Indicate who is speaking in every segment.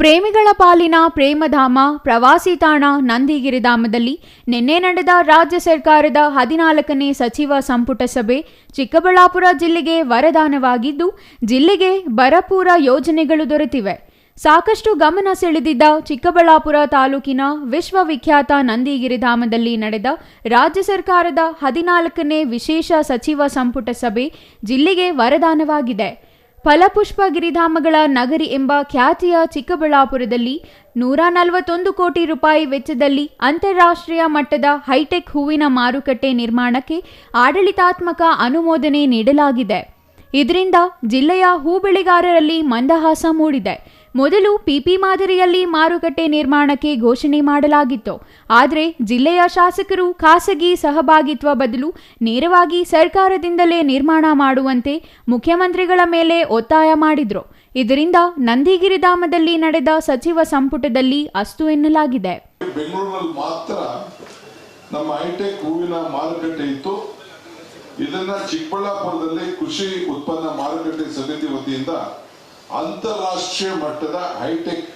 Speaker 1: ಪ್ರೇಮಿಗಳ ಪಾಲಿನ ಪ್ರೇಮಧಾಮ ಪ್ರವಾಸಿ ತಾಣ ನಂದಿಗಿರಿಧಾಮದಲ್ಲಿ ನಿನ್ನೆ ನಡೆದ ರಾಜ್ಯ ಸರ್ಕಾರದ 14ನೇ ಸಚಿವ ಸಂಪುಟ ಸಭೆ ಚಿಕ್ಕಬಳ್ಳಾಪುರ ಜಿಲ್ಲೆಗೆ ವರದಾನವಾಗಿದ್ದು, ಜಿಲ್ಲೆಗೆ ಬರಪೂರ ಯೋಜನೆಗಳು ದೊರೆತಿವೆ. ಸಾಕಷ್ಟು ಗಮನ ಸೆಳೆದಿದ್ದ ಚಿಕ್ಕಬಳ್ಳಾಪುರ ತಾಲೂಕಿನ ವಿಶ್ವವಿಖ್ಯಾತ ನಂದಿಗಿರಿಧಾಮದಲ್ಲಿ ನಡೆದ ರಾಜ್ಯ ಸರ್ಕಾರದ 14ನೇ ವಿಶೇಷ ಸಚಿವ ಸಂಪುಟ ಸಭೆ ಜಿಲ್ಲೆಗೆ ವರದಾನವಾಗಿದೆ. ಫಲಪುಷ್ಪ ಗಿರಿಧಾಮಗಳ ನಗರಿ ಎಂಬ ಖ್ಯಾತಿಯ ಚಿಕ್ಕಬಳ್ಳಾಪುರದಲ್ಲಿ 141 ಕೋಟಿ ರೂಪಾಯಿ ವೆಚ್ಚದಲ್ಲಿ ಅಂತಾರಾಷ್ಟ್ರೀಯ ಮಟ್ಟದ ಹೈಟೆಕ್ ಹೂವಿನ ಮಾರುಕಟ್ಟೆ ನಿರ್ಮಾಣಕ್ಕೆ ಆಡಳಿತಾತ್ಮಕ ಅನುಮೋದನೆ ನೀಡಲಾಗಿದೆ. ಇದರಿಂದ ಜಿಲ್ಲೆಯ ಹೂ ಬೆಳೆಗಾರರಲ್ಲಿ ಮಂದಹಾಸ ಮೂಡಿದೆ. ಮೊದಲು ಪಿಪಿ ಮಾದರಿಯಲ್ಲಿ ಮಾರುಕಟ್ಟೆ ನಿರ್ಮಾಣಕ್ಕೆ ಘೋಷಣೆ ಮಾಡಲಾಗಿತ್ತು. ಆದರೆ ಜಿಲ್ಲೆಯ ಶಾಸಕರು ಖಾಸಗಿ ಸಹಭಾಗಿತ್ವ ಬದಲು ನೇರವಾಗಿ ಸರ್ಕಾರದಿಂದಲೇ ನಿರ್ಮಾಣ ಮಾಡುವಂತೆ ಮುಖ್ಯಮಂತ್ರಿಗಳ ಮೇಲೆ ಒತ್ತಾಯ ಮಾಡಿದ್ರು. ಇದರಿಂದ ನಂದಿಗಿರಿಧಾಮದಲ್ಲಿ ನಡೆದ ಸಚಿವ ಸಂಪುಟದಲ್ಲಿ ಅಸ್ತು ಎನ್ನಲಾಗಿದೆ.
Speaker 2: ಬೆಂಗಳೂರಿನಲ್ಲಿ ಮಾತ್ರ ನಮ್ಮ ಹೈಟೆಕ್ ಹೂವಿನ ಮಾರುಕಟ್ಟೆ ಇತ್ತು. ಇದನ್ನ ಚಿಕ್ಕಬಳ್ಳಾಪುರದಲ್ಲಿ ಕೃಷಿ ಉತ್ಪನ್ನ ಮಾರುಕಟ್ಟೆ ಸಮಿತಿ ವತಿಯಿಂದ ಅಂತಾರಾಷ್ಟ್ರೀಯ ಮಟ್ಟದ ಹೈಟೆಕ್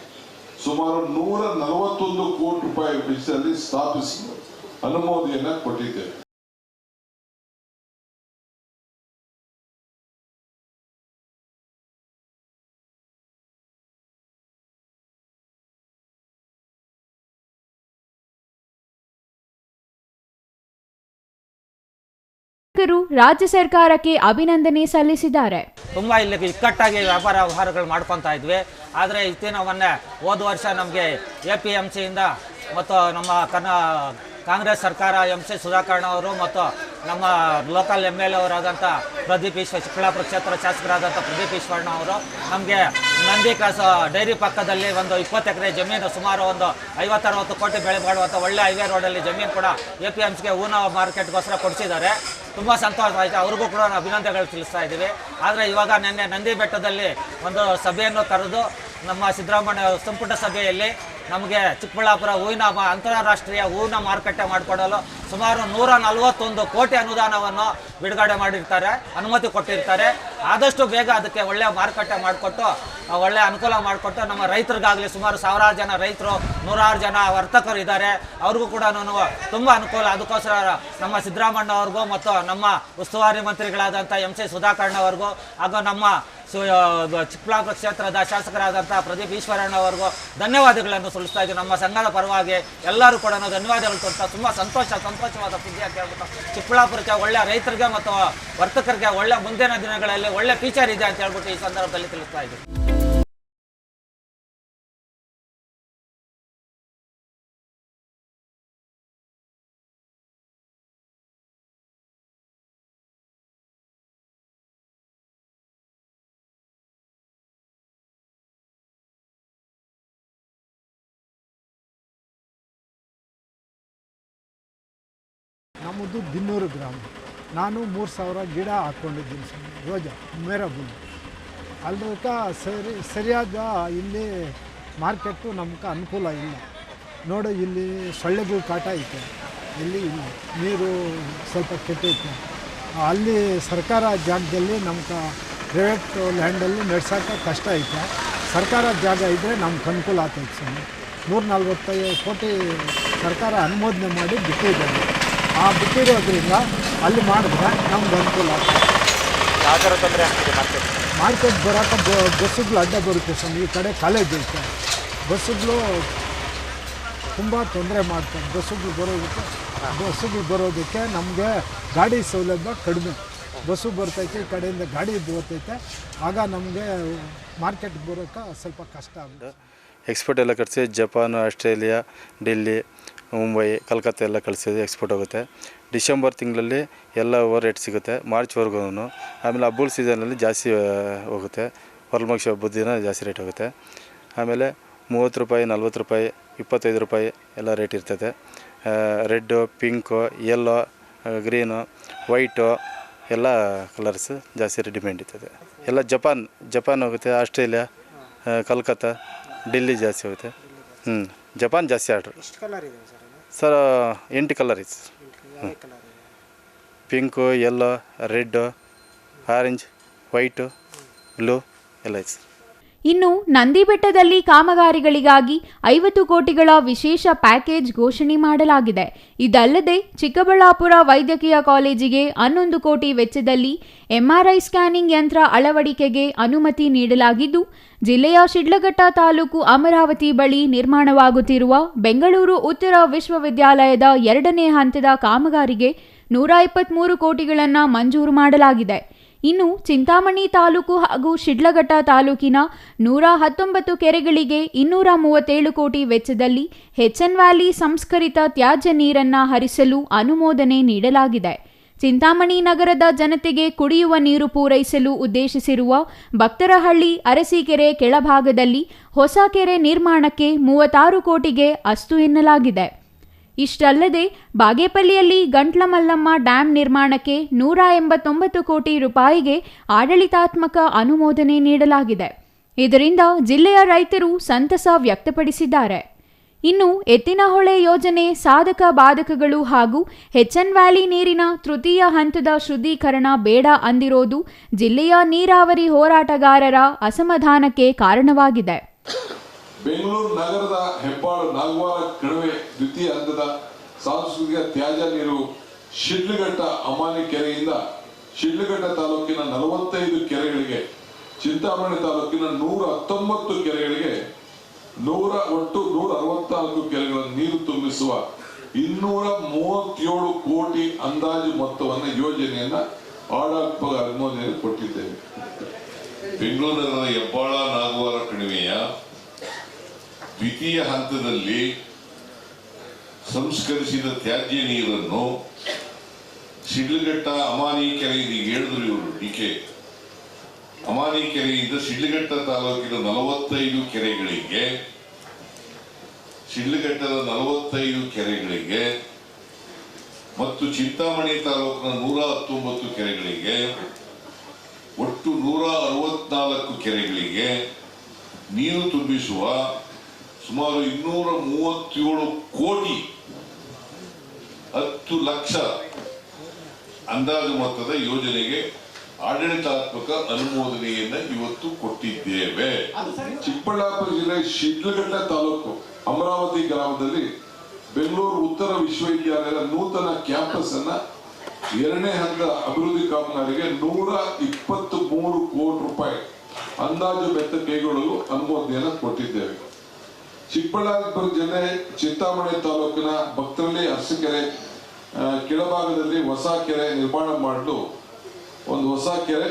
Speaker 2: ಸುಮಾರು 141 ಕೋಟಿ ರೂಪಾಯಿ ವೆಚ್ಚದಲ್ಲಿ ಸ್ಥಾಪಿಸಲು ಅನುಮೋದನೆಯನ್ನು ಕೊಟ್ಟಿದ್ದೇವೆ.
Speaker 1: ರಾಜ್ಯ ಸರ್ಕಾರಕ್ಕೆ ಅಭಿನಂದನೆ ಸಲ್ಲಿಸಿದ್ದಾರೆ.
Speaker 3: ತುಂಬಾ ಇಲ್ಲಿ ಇಕ್ಕಟ್ಟಾಗಿ ವ್ಯವಹಾರಗಳು ಮಾಡ್ಕೊತಾ ಇದ್ವಿ. ಆದರೆ ಮೊನ್ನೆ ಹೋದ ವರ್ಷ ನಮಗೆ APMC ಇಂದ ಮತ್ತು ನಮ್ಮ ಕಾಂಗ್ರೆಸ್ ಸರ್ಕಾರ MC ಸುಧಾಕರ್ ಅವರು ಮತ್ತು ನಮ್ಮ ಲೋಕಲ್ MLA ಅವರಾದಂಥ ಪ್ರದೀಪ್ ಈಶ್ವರ್, ಚಿಕ್ಕಬಳ್ಳಾಪುರ ಕ್ಷೇತ್ರ ಶಾಸಕರಾದಂಥ ಪ್ರದೀಪ್ ಈಶ್ವರ್ಣ ಅವರು ನಮಗೆ ನಂದಿ ಡೈರಿ ಪಕ್ಕದಲ್ಲಿ ಒಂದು 20 ಎಕರೆ ಜಮೀನು, ಸುಮಾರು ಒಂದು 50-60 ಕೋಟಿ ಬೆಳೆ ಮಾಡುವಂಥ ಒಳ್ಳೆ ಹೈವೇ ರೋಡಲ್ಲಿ ಜಮೀನು ಕೂಡ APMCಗೆ ಹೂವಿನ ಮಾರ್ಕೆಟ್ಗೋಸ್ಕರ ಕೊಡಿಸಿದ್ದಾರೆ. ತುಂಬ ಸಂತೋಷ ಆಯಿತು. ಅವ್ರಿಗೂ ಕೂಡ ಅಭಿನಂದನೆಗಳು ತಿಳಿಸ್ತಾ ಇದ್ದೀವಿ. ಆದರೆ ಇವಾಗ ನಿನ್ನೆ ನಂದಿ ಬೆಟ್ಟದಲ್ಲಿ ಒಂದು ಸಭೆಯನ್ನು ಕರೆದು ನಮ್ಮ ಸಿದ್ದರಾಮಯ್ಯ ಸಂಪುಟ ಸಭೆಯಲ್ಲಿ ನಮಗೆ ಚಿಕ್ಕಬಳ್ಳಾಪುರ ಹೂವಿನ ಅಂತಾರಾಷ್ಟ್ರೀಯ ಹೂವಿನ ಮಾರುಕಟ್ಟೆ ಮಾಡಿಕೊಡಲು ಸುಮಾರು 141 ಕೋಟಿ ಅನುದಾನವನ್ನು ಬಿಡುಗಡೆ ಮಾಡಿರ್ತಾರೆ, ಅನುಮತಿ ಕೊಟ್ಟಿರ್ತಾರೆ. ಆದಷ್ಟು ಬೇಗ ಅದಕ್ಕೆ ಒಳ್ಳೆಯ ಮಾರುಕಟ್ಟೆ ಮಾಡಿಕೊಟ್ಟು ಒಳ್ಳೆಯ ಅನುಕೂಲ ಮಾಡಿಕೊಟ್ಟು ನಮ್ಮ ರೈತರಿಗಾಗಲಿ, ಸುಮಾರು 1000 ಜನ ರೈತರು, 100 ಜನ ವರ್ತಕರು ಇದ್ದಾರೆ, ಅವ್ರಿಗೂ ಕೂಡ ತುಂಬ ಅನುಕೂಲ. ಅದಕ್ಕೋಸ್ಕರ ನಮ್ಮ ಸಿದ್ದರಾಮಣ್ಣ ಅವ್ರಿಗೂ ಮತ್ತು ನಮ್ಮ ಉಸ್ತುವಾರಿ ಮಂತ್ರಿಗಳಾದಂಥ MC ಸುಧಾಕರ್ ಅವ್ರಿಗೂ ಹಾಗೂ ನಮ್ಮ ಚಿಕ್ಕಬಳ್ಳಾಪುರ ಕ್ಷೇತ್ರದ ಶಾಸಕರಾದಂಥ ಪ್ರದೀಪ್ ಈಶ್ವರಣ್ಣ ಅವರಿಗೂ ಧನ್ಯವಾದಗಳನ್ನು ಸಲ್ಲಿಸ್ತಾ ಇದ್ದೀವಿ. ನಮ್ಮ ಸಂಘದ ಪರವಾಗಿ ಎಲ್ಲರೂ ಕೂಡ ಧನ್ಯವಾದಗಳು ತೋರಿಸ್ತಾ ತುಂಬ ಸಂತೋಷವಾದ ಸುದ್ದಿ ಅಂತ ಹೇಳ್ಬಿಟ್ಟು ಚಿಕ್ಕಬಳ್ಳಾಪುರಕ್ಕೆ ಒಳ್ಳೆಯ ರೈತರಿಗೆ ಮತ್ತು ವರ್ತಕರಿಗೆ ಒಳ್ಳೆ ಮುಂದಿನ ದಿನಗಳಲ್ಲಿ ಒಳ್ಳೆ ಫೀಚರ್ ಇದೆ ಅಂತ ಹೇಳ್ಬಿಟ್ಟು ಈ ಸಂದರ್ಭದಲ್ಲಿ ತಿಳಿಸ್ತಾ ಇದ್ದೀವಿ.
Speaker 4: ನಮ್ಮದು ದಿನ್ನೂರು ಗ್ರಾಮ. ನಾನು 3000 ಗಿಡ ಹಾಕ್ಕೊಂಡಿದ್ದೀನಿ ಸರ್, ರೋಜಾ ಮೇರಬುಲ್. ಅಲ್ಲದಕ್ಕೆ ಸರಿಯಾದ ಇಲ್ಲಿ ಮಾರ್ಕೆಟು ನಮ್ಗೆ ಅನುಕೂಲ ಇಲ್ಲ. ನೋಡು, ಇಲ್ಲಿ ಸೊಳ್ಳೆಗಳು ಕಾಟ ಐತೆ, ಇಲ್ಲಿ ನೀರು ಸ್ವಲ್ಪ ಕೆಟ್ಟೈತೆ. ಅಲ್ಲಿ ಸರ್ಕಾರ ಜಾಗದಲ್ಲಿ ನಮ್ಗೆ ಪ್ರೈವೇಟ್ ಲ್ಯಾಂಡಲ್ಲಿ ನಡೆಸೋಕೆ ಕಷ್ಟ ಐತೆ. ಸರ್ಕಾರ ಜಾಗ ಇದ್ದರೆ ನಮ್ಗೆ ಅನುಕೂಲ ಆಗ್ತೈತೆ ಸರ್. 145 ಕೋಟಿ ಸರ್ಕಾರ ಅನುಮೋದನೆ ಮಾಡಿ ಬಿಟ್ಟಿದ್ದಾರೆ. ಆ ಬಿಟ್ಟಿರೋದ್ರಿಂದ ಅಲ್ಲಿ ಮಾಡಿದ್ರೆ ನಮ್ಗೆ ಅನುಕೂಲ ಆಗ್ತದೆ.
Speaker 3: ಯಾವ ಥರ ತೊಂದರೆ ಆಗ್ತದೆ?
Speaker 4: ಮಾರ್ಕೆಟ್ ಬರೋಕೆ ಬಸ್ಸುಗಳು ಅಡ್ಡ ಬರುತ್ತೆ ಸರ್. ಈ ಕಡೆ ಕಾಲೇಜ್ ಐತೆ, ಬಸ್ಸುಗಳು ತುಂಬ ತೊಂದರೆ ಮಾಡ್ತಾರೆ. ಬಸ್ಸುಗಳು ಬರೋದಕ್ಕೆ ನಮಗೆ ಗಾಡಿ ಸೌಲಭ್ಯ ಕಡಿಮೆ. ಬಸ್ಸು ಬರ್ತೈತೆ, ಈ ಕಡೆಯಿಂದ ಗಾಡಿ ಬರ್ತೈತೆ, ಆಗ ನಮಗೆ ಮಾರ್ಕೆಟ್ ಬರೋಕ್ಕೆ ಸ್ವಲ್ಪ ಕಷ್ಟ ಆಗುತ್ತೆ.
Speaker 5: ಎಕ್ಸ್ಪೋರ್ಟ್ ಎಲ್ಲ ಕಳಿಸಿ ಜಪಾನು, ಆಸ್ಟ್ರೇಲಿಯಾ, ಡೆಲ್ಲಿ, ಮುಂಬೈ, ಕಲ್ಕತ್ತಾ ಎಲ್ಲ ಕಳಿಸಿದ್ರೆ ಎಕ್ಸ್ಪೋರ್ಟ್ ಹೋಗುತ್ತೆ. ಡಿಸೆಂಬರ್ ತಿಂಗಳಲ್ಲಿ ಎಲ್ಲ ಓವರ್ ರೇಟ್ ಸಿಗುತ್ತೆ, ಮಾರ್ಚ್ವರೆಗೂ. ಆಮೇಲೆ ಹಬ್ಬದ ಸೀಸನಲ್ಲಿ ಜಾಸ್ತಿ ಹೋಗುತ್ತೆ. ವರಮಹಾಲಕ್ಷ್ಮಿ ಹಬ್ಬದ ದಿನ ಜಾಸ್ತಿ ರೇಟ್ ಹೋಗುತ್ತೆ. ಆಮೇಲೆ 30 ರೂಪಾಯಿ, 40 ರೂಪಾಯಿ, 25 ರೂಪಾಯಿ ಎಲ್ಲ ರೇಟ್ ಇರ್ತದೆ. Red, pink, yellow, green, white ಎಲ್ಲ ಕಲರ್ಸ್ ಜಾಸ್ತಿ ಡಿಮ್ಯಾಂಡ್ ಇರ್ತದೆ. ಎಲ್ಲ ಜಪಾನ್ ಹೋಗುತ್ತೆ, ಆಸ್ಟ್ರೇಲಿಯಾ, ಕಲ್ಕತ್ತಾ, ಡೆಲ್ಲಿ ಜಾಸ್ತಿ ಹೋಗುತ್ತೆ. ಜಪಾನ್ ಜಾಸ್ತಿ ಆರ್ಡ್ರು. ಸರ್ 8 ಕಲರ್ ಇದೆ. Pink, yellow, red, orange, white, blue ಎಲ್ಲ ಇದೆ.
Speaker 1: ಇನ್ನು ನಂದಿಬೆಟ್ಟದಲ್ಲಿ ಕಾಮಗಾರಿಗಳಿಗಾಗಿ 50 ಕೋಟಿಗಳ ವಿಶೇಷ ಪ್ಯಾಕೇಜ್ ಘೋಷಣೆ ಮಾಡಲಾಗಿದೆ. ಇದಲ್ಲದೆ ಚಿಕ್ಕಬಳ್ಳಾಪುರ ವೈದ್ಯಕೀಯ ಕಾಲೇಜಿಗೆ 11 ಕೋಟಿ ವೆಚ್ಚದಲ್ಲಿ ಎಂಆರ್ಐ ಸ್ಕ್ಯಾನಿಂಗ್ ಯಂತ್ರ ಅಳವಡಿಕೆಗೆ ಅನುಮತಿ ನೀಡಲಾಗಿದ್ದು, ಜಿಲ್ಲೆಯ ಶಿಡ್ಲಘಟ್ಟ ತಾಲೂಕು ಅಮರಾವತಿ ಬಳಿ ನಿರ್ಮಾಣವಾಗುತ್ತಿರುವ ಬೆಂಗಳೂರು ಉತ್ತರ ವಿಶ್ವವಿದ್ಯಾಲಯದ 2ನೇ ಹಂತದ ಕಾಮಗಾರಿಗೆ 123 ಕೋಟಿಗಳನ್ನು ಮಂಜೂರು ಮಾಡಲಾಗಿದೆ. ಇನ್ನು ಚಿಂತಾಮಣಿ ತಾಲೂಕು ಹಾಗೂ ಶಿಡ್ಲಘಟ್ಟ ತಾಲೂಕಿನ 119 ಕೆರೆಗಳಿಗೆ 237 ಕೋಟಿ ವೆಚ್ಚದಲ್ಲಿ ಹೆಚ್ಎನ್ ವ್ಯಾಲಿ ಸಂಸ್ಕರಿತ ತ್ಯಾಜ್ಯ ನೀರನ್ನು ಹರಿಸಲು ಅನುಮೋದನೆ ನೀಡಲಾಗಿದೆ. ಚಿಂತಾಮಣಿ ನಗರದ ಜನತೆಗೆ ಕುಡಿಯುವ ನೀರು ಪೂರೈಸಲು ಉದ್ದೇಶಿಸಿರುವ ಭಕ್ತರಹಳ್ಳಿ ಅರಸೀಕೆರೆ ಕೆಳಭಾಗದಲ್ಲಿ ಹೊಸ ಕೆರೆ ನಿರ್ಮಾಣಕ್ಕೆ 36 ಕೋಟಿಗೆ ಅಸ್ತು ಎನ್ನಲಾಗಿದೆ. ಇಷ್ಟಲ್ಲದೆ ಬಾಗೇಪಲ್ಲಿಯಲ್ಲಿ ಗಂಟ್ಲಮಲ್ಲಮ್ಮ ಡ್ಯಾಂ ನಿರ್ಮಾಣಕ್ಕೆ 189 ಕೋಟಿ ರೂಪಾಯಿಗೆ ಆಡಳಿತಾತ್ಮಕ ಅನುಮೋದನೆ ನೀಡಲಾಗಿದೆ. ಇದರಿಂದ ಜಿಲ್ಲೆಯ ರೈತರು ಸಂತಸ ವ್ಯಕ್ತಪಡಿಸಿದ್ದಾರೆ. ಇನ್ನು ಎತ್ತಿನಹೊಳೆ ಯೋಜನೆ ಸಾಧಕ ಬಾಧಕಗಳು ಹಾಗೂ ಹೆಚ್ಎನ್ ವ್ಯಾಲಿ ನೀರಿನ ತೃತೀಯ ಹಂತದ ಶುದ್ಧೀಕರಣ ಬೇಡ ಅಂದಿರೋದು ಜಿಲ್ಲೆಯ ನೀರಾವರಿ ಹೋರಾಟಗಾರರ ಅಸಮಾಧಾನಕ್ಕೆ ಕಾರಣವಾಗಿದೆ.
Speaker 2: ಬೆಂಗಳೂರು ನಗರದ ಹೆಬ್ಬಾಳು ನಾಗವಾರ ಕಣಿವೆ ದ್ವಿತೀಯ ಹಂತದ ಸಾಂಸ್ಕೃತಿಕ ತ್ಯಾಜ್ಯ ನೀರು ಶಿಡ್ಲಘಟ್ಟ ಅಮಾನಿ ಕೆರೆಯಿಂದ ಶಿಡ್ಲಘಟ್ಟ ತಾಲೂಕಿನ 45 ಕೆರೆಗಳಿಗೆ, ಚಿಂತಾಮಣಿ ತಾಲೂಕಿನ 119 ಕೆರೆಗಳಿಗೆ ಒಟ್ಟು 164 ಕೆರೆಗಳ ನೀರು ತುಂಬಿಸುವ 237 ಕೋಟಿ ಅಂದಾಜು ಮೊತ್ತವನ್ನು ಯೋಜನೆಯನ್ನ ಆಡಳಿತ ಅನುಮೋದನೆ ಕೊಟ್ಟಿದ್ದೇವೆ.
Speaker 6: ಬೆಂಗಳೂರು ನಗರದ ಹೆಬ್ಬಾಳ ನಾಗವಾರ ಕಣಿವೆಯ ದ್ವಿತೀಯ ಹಂತದಲ್ಲಿ ಸಂಸ್ಕರಿಸಿದ ತ್ಯಾಜ್ಯ ನೀರನ್ನು ಶಿಡ್ಲಘಟ್ಟ ಅಮಾನಿ ಕೆರೆಯಿಂದ ಹೇಳಿದ್ರು ಇವರು ಡಿಕೆ. ಅಮಾನಿ ಕೆರೆಯಿಂದ ಶಿಡ್ಲಘಟ್ಟ ತಾಲೂಕಿನ 45 ಕೆರೆಗಳಿಗೆ, ಶಿಡ್ಲಘಟ್ಟದ 45 ಕೆರೆಗಳಿಗೆ ಮತ್ತು ಚಿಂತಾಮಣಿ ತಾಲೂಕಿನ 119 ಕೆರೆಗಳಿಗೆ ಒಟ್ಟು 164 ಕೆರೆಗಳಿಗೆ ನೀರು ತುಂಬಿಸುವ ಸುಮಾರು 237 ಕೋಟಿ 10 ಲಕ್ಷ ಅಂದಾಜು ಮೊತ್ತದ ಯೋಜನೆಗೆ ಆಡಳಿತಾತ್ಮಕ ಅನುಮೋದನೆಯನ್ನ ಇವತ್ತು ಕೊಟ್ಟಿದ್ದೇವೆ.
Speaker 2: ಚಿಕ್ಕಬಳ್ಳಾಪುರ ಜಿಲ್ಲೆ ಶಿಡ್ಲಘಟ್ಟ ತಾಲೂಕು ಅಮರಾವತಿ ಗ್ರಾಮದಲ್ಲಿ ಬೆಂಗಳೂರು ಉತ್ತರ ವಿಶ್ವವಿದ್ಯಾಲಯದ ನೂತನ ಕ್ಯಾಂಪಸ್ ಅನ್ನ 2ನೇ ಹಂತದ ಅಭಿವೃದ್ಧಿ ಕಾಮಗಾರಿಗೆ 123 ಕೋಟಿ ರೂಪಾಯಿ ಅಂದಾಜು ವೆಚ್ಚ ಕೈಗೊಳ್ಳಲು ಅನುಮೋದನೆಯನ್ನು ಕೊಟ್ಟಿದ್ದೇವೆ. ಚಿಕ್ಕಬಳ್ಳಾಪುರ ಜಿಲ್ಲೆ ಚಿಂತಾಮಣಿ ತಾಲೂಕಿನ ಭಕ್ತರಳ್ಳಿ ಅರಸೀಕೆರೆ ಕೆಳಭಾಗದಲ್ಲಿ ಹೊಸ ಕೆರೆ ನಿರ್ಮಾಣ ಮಾಡಲು ಒಂದು ಹೊಸ ಕೆರೆ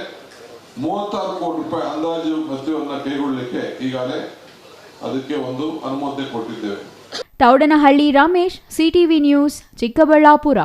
Speaker 2: 36 ಕೋಟಿ ರೂಪಾಯಿ ಅಂದಾಜು ವೆಚ್ಚವನ್ನು ಕೈಗೊಳ್ಳಲಿಕ್ಕೆ ಈಗಾಗಲೇ ಅದಕ್ಕೆ ಒಂದು ಅನುಮೋದನೆ ಕೊಟ್ಟಿದ್ದೇವೆ.
Speaker 1: Thoudanahalli Ramesh, CTV news, Chikkaballapur.